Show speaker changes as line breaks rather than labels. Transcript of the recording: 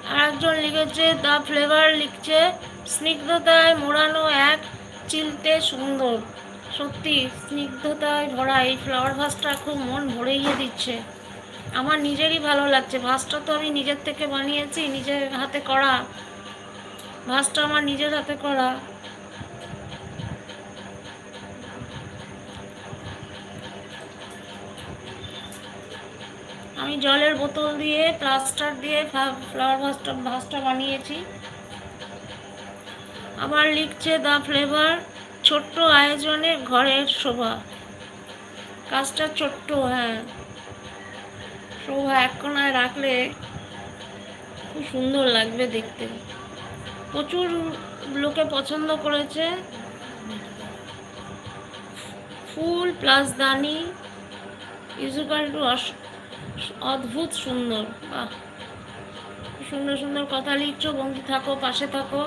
আর একজন লিখেছে the flavour, লিখছে স্নিগ্ধতায় মোড়ানো এক চিলতে সুন্দর। সত্যি স্নিগ্ধতায় ভরা এই ফ্লাওয়ার ভাসটা খুব মন ভরেইয়ে দিচ্ছে। আমার নিজেরই ভালো লাগছে। ভাসটা তো আমি নিজের থেকে বানিয়েছি, নিজের হাতে করা। ভাসটা আমার নিজের হাতে করা। আমি জলের বোতল দিয়ে প্লাস্টার দিয়ে ফ্লাওয়ার ভাসটা বানিয়েছি। আবার লিখছে দ্য ফ্লেভার, ছোট্ট আয়োজনে ঘরের শোভা। কাজটা ছোট্ট, হ্যাঁ, শোভা এক কোণায় রাখলে খুব সুন্দর লাগবে দেখতে। প্রচুর লোকে পছন্দ করেছে। ফুল প্লাস দানি ইজুকাল টু অদ্ভুত সুন্দর। বাহ, সুন্দর সুন্দর কথা লিখছো। বন্ধু থাকো, পাশে থাকো।